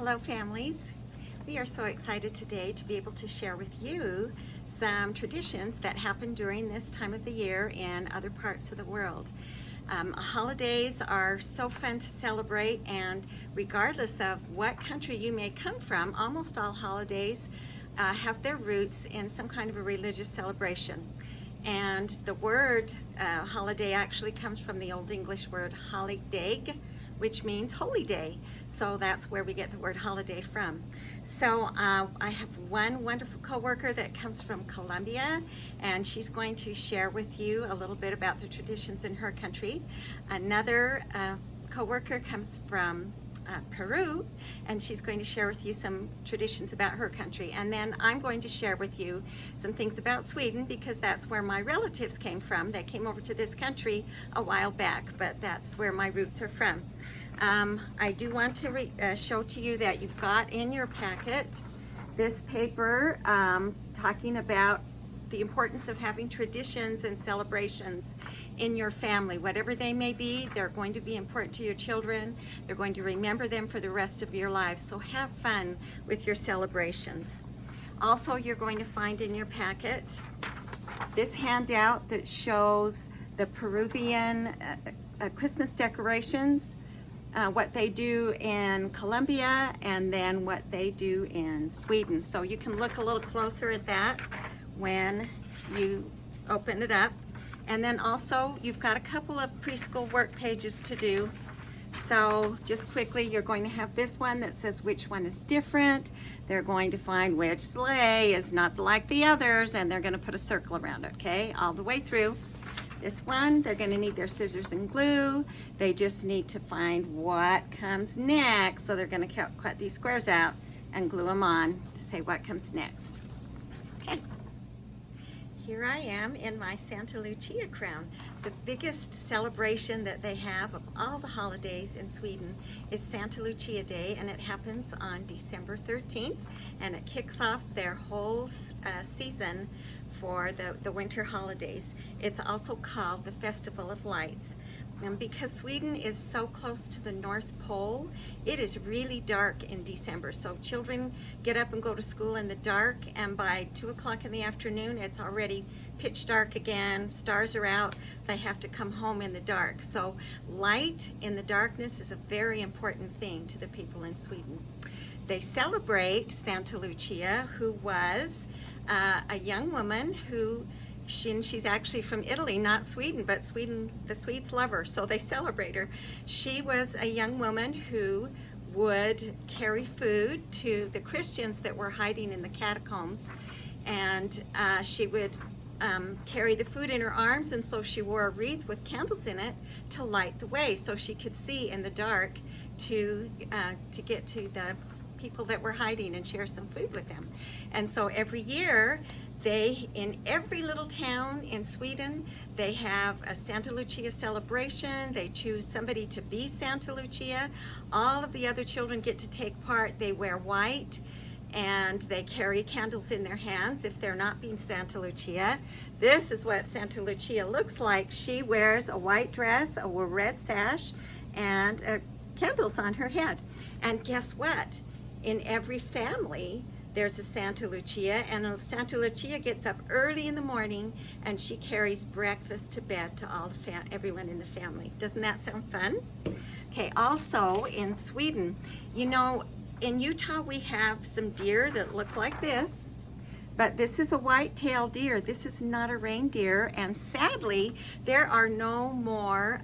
Hello families. We are so excited today to be able to share with you some traditions that happen during this time of the year in other parts of the world. Holidays are so fun to celebrate, and regardless of what country you may come from, almost all holidays have their roots in some kind of a religious celebration. And the word holiday actually comes from the Old English word holidag, which means holy day. So that's where we get the word holiday from. So I have one wonderful coworker that comes from Colombia, and she's going to share with you a little bit about the traditions in her country. Another coworker comes from Peru, and she's going to share with you some traditions about her country. And then I'm going to share with you some things about Sweden, because that's where my relatives came from. They came over to this country a while back, but that's where my roots are from. I do want to show to you that you've got in your packet this paper talking about the importance of having traditions and celebrations in your family. Whatever they may be, they're going to be important to your children. They're going to remember them for the rest of your lives. So have fun with your celebrations. Also, you're going to find in your packet this handout that shows the Peruvian Christmas decorations, what they do in Colombia, and then what they do in Sweden. So you can look a little closer at that when you open it up. And then also you've got a couple of preschool work pages to do. So just quickly, you're going to have this one that says which one is different. They're going to find which sleigh is not like the others, and they're going to put a circle around it, okay, all the way through. This one, they're going to need their scissors and glue. They just need to find what comes next. So they're going to cut these squares out and glue them on to say what comes next. Okay. Here I am in my Santa Lucia crown. The biggest celebration that they have of all the holidays in Sweden is Santa Lucia Day, and it happens on December 13th, and it kicks off their whole season for the winter holidays. It's also called the Festival of Lights. And because Sweden is so close to the North Pole, it is really dark in December. So children get up and go to school in the dark, and by 2 o'clock in the afternoon, it's already pitch dark again. Stars are out. They have to come home in the dark. So light in the darkness is a very important thing to the people in Sweden. They celebrate Santa Lucia, who was a young woman who she's actually from Italy, not Sweden, but Sweden, the Swedes love her, so they celebrate her. She was a young woman who would carry food to the Christians that were hiding in the catacombs, and she would carry the food in her arms, and so she wore a wreath with candles in it to light the way so she could see in the dark to get to the people that were hiding and share some food with them. And so every year, in every little town in Sweden, they have a Santa Lucia celebration. They choose somebody to be Santa Lucia. All of the other children get to take part. They wear white, and they carry candles in their hands if they're not being Santa Lucia. This is what Santa Lucia looks like. She wears a white dress, a red sash, and candles on her head. And guess what? In every family, there's a Santa Lucia, and Santa Lucia gets up early in the morning, and she carries breakfast to bed to everyone in the family. Doesn't that sound fun? Okay, also in Sweden, you know, in Utah we have some deer that look like this, but this is a white-tailed deer. This is not a reindeer, and sadly, there are no more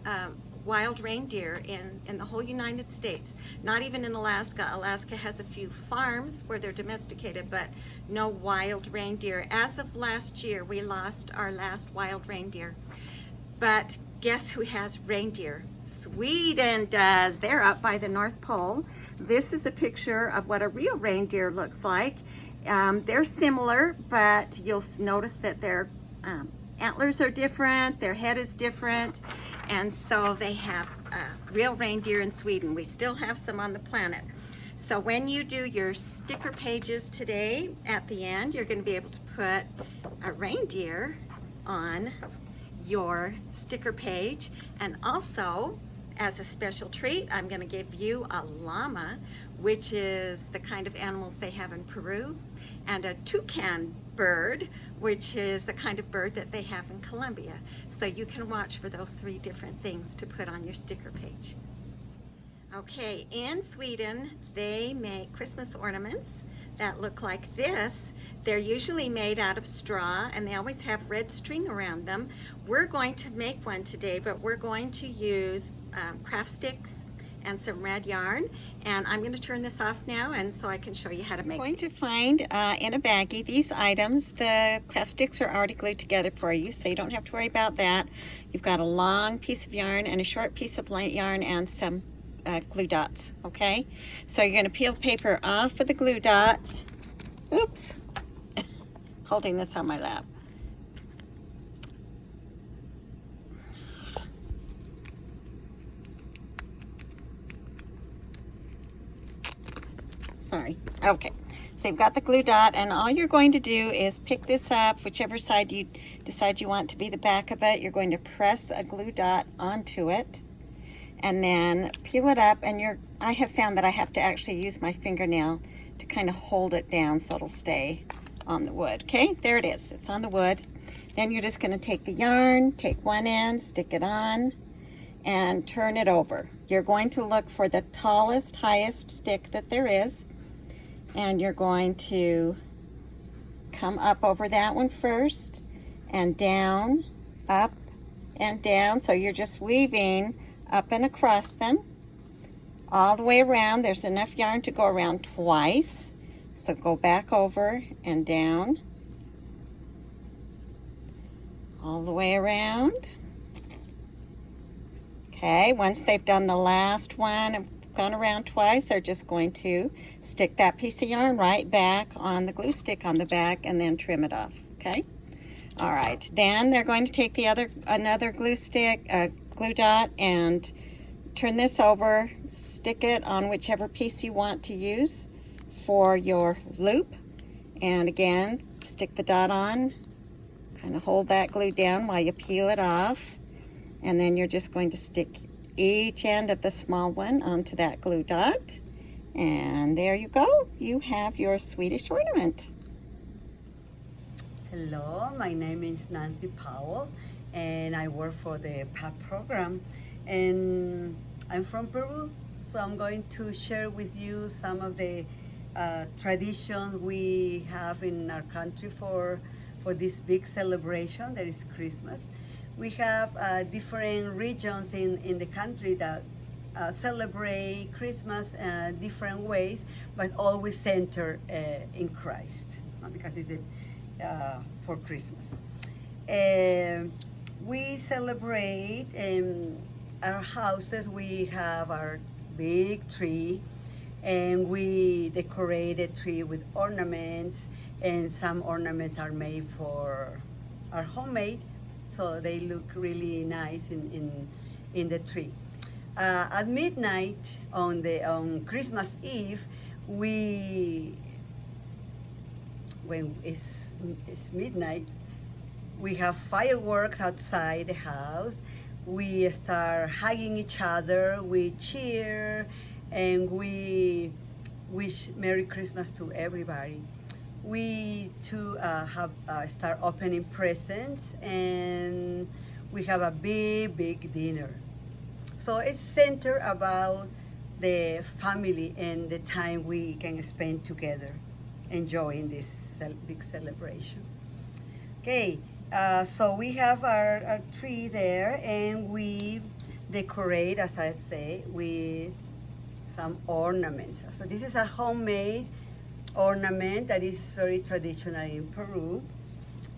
wild reindeer in the whole United States, not even in Alaska. Alaska has a few farms where they're domesticated, but no wild reindeer. As of last year, we lost our last wild reindeer. But guess who has reindeer? Sweden does. They're up by the North Pole. This is a picture of what a real reindeer looks like. They're similar, but you'll notice that their antlers are different, their head is different. And so they have real reindeer in Sweden. We still have some on the planet. So when you do your sticker pages today, at the end, you're going to be able to put a reindeer on your sticker page. And also, As a special treat, I'm going to give you a llama, which is the kind of animals they have in Peru, and a toucan bird, which is the kind of bird that they have in Colombia. So you can watch for those 3 different things to put on your sticker page. Okay, in Sweden, they make Christmas ornaments that look like this. They're usually made out of straw, and they always have red string around them. We're going to make one today, but we're going to use craft sticks and some red yarn, and I'm going to turn this off now and so I can show you how to make. I'm going to find in a baggie these items. The craft sticks are already glued together for you, so you don't have to worry about that. You've got a long piece of yarn and a short piece of light yarn and some glue dots. Okay, so you're going to peel paper off of the glue dots. Oops, holding this on my lap. Sorry. Okay, so you've got the glue dot, and all you're going to do is pick this up, whichever side you decide you want to be the back of it. You're going to press a glue dot onto it and then peel it up, and I have found that I have to actually use my fingernail to kind of hold it down so it'll stay on the wood. Okay, there it is. It's on the wood. Then you're just going to take the yarn, take one end, stick it on, and turn it over. You're going to look for the tallest, highest stick that there is, and you're going to come up over that one first, and down, up, and down. So you're just weaving up and across them all the way around. There's enough yarn to go around twice, so go back over and down all the way around. Okay, once they've done the last one and gone around twice, they're just going to stick that piece of yarn right back on the glue stick on the back and then trim it off. Okay, all right, then they're going to take the another glue stick, glue dot, and turn this over, stick it on whichever piece you want to use for your loop, and again stick the dot on, kind of hold that glue down while you peel it off, and then you're just going to stick each end of the small one onto that glue dot, and there you go. You have your Swedish ornament. Hello, my name is Nancy Powell, and I work for the PAP program, and I'm from Peru, so I'm going to share with you some of the traditions we have in our country for this big celebration that is Christmas. We have different regions in the country that celebrate Christmas different ways, but always center in Christ, because it's for Christmas. We celebrate in our houses. We have our big tree, and we decorate the tree with ornaments, and some ornaments are made are homemade, so they look really nice in the tree. At midnight on Christmas Eve, when it's midnight, we have fireworks outside the house. We start hugging each other, we cheer, and we wish Merry Christmas to everybody. We too start opening presents, and we have a big dinner. So it's centered about the family and the time we can spend together enjoying this big celebration. Okay, so we have our tree there, and we decorate, as I say, with some ornaments. So this is a homemade ornament that is very traditional in Peru,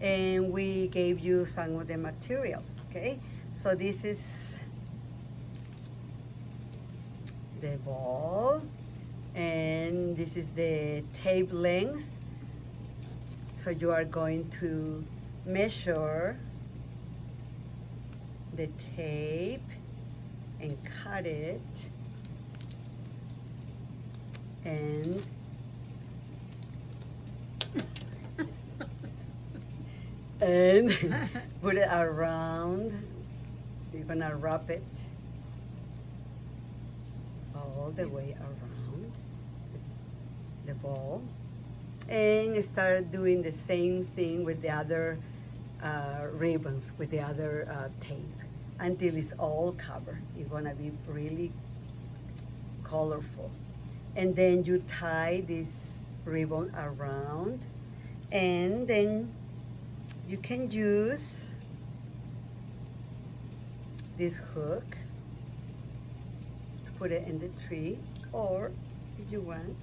and we gave you some of the materials. Okay, so this is the ball, and this is the tape length. So you are going to measure the tape and cut it, and put it around. You're gonna wrap it the way around the ball, and start doing the same thing with the other ribbons, with the other tape, until it's all covered. It's gonna be really colorful. And then you tie this ribbon around, and then you can use this hook to put it in the tree, or if you want,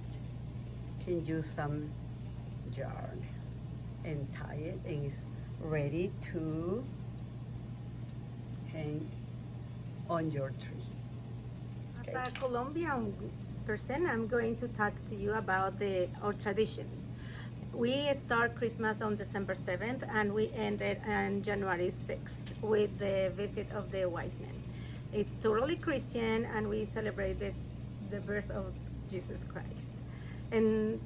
you can use some yarn and tie it, and it's ready to hang on your tree. As a Colombian person, I'm going to talk to you about our traditions. We start Christmas on December 7th and we end it on January 6th with the visit of the wise men. It's totally Christian, and we celebrate the birth of Jesus Christ. In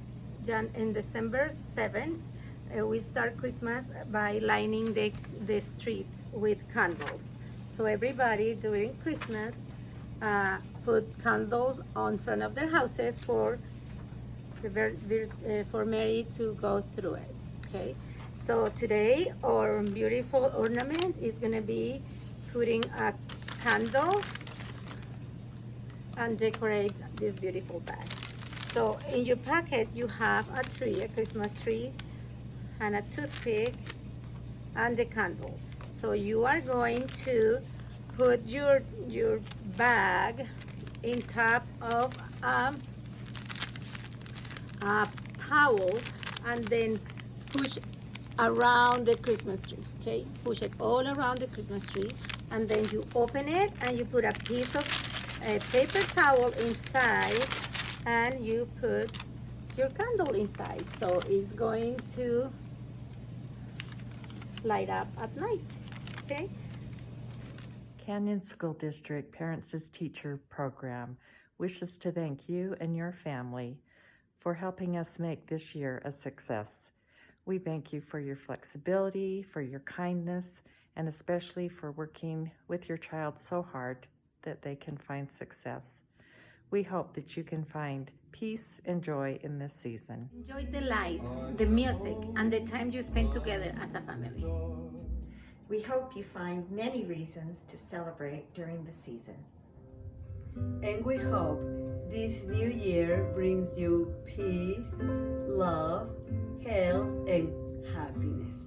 December 7th, we start Christmas by lining the streets with candles. So everybody during Christmas put candles on front of their houses for Mary to go through it. Okay, so today our beautiful ornament is going to be putting a candle and decorate this beautiful bag. So in your packet you have a tree, a Christmas tree, and a toothpick and the candle. So you are going to put your bag in top of a towel, and then push around the Christmas tree. Okay, push it all around the Christmas tree, and then you open it and you put a piece of paper towel inside, and you put your candle inside, so it's going to light up at night. Okay. Canyon School District Parents as Teacher program wishes to thank you and your family for helping us make this year a success. We thank you for your flexibility, for your kindness, and especially for working with your child so hard that they can find success. We hope that you can find peace and joy in this season. Enjoy the lights, the music, and the time you spend together as a family. We hope you find many reasons to celebrate during the season. And we hope this new year brings you peace, love, health, and happiness.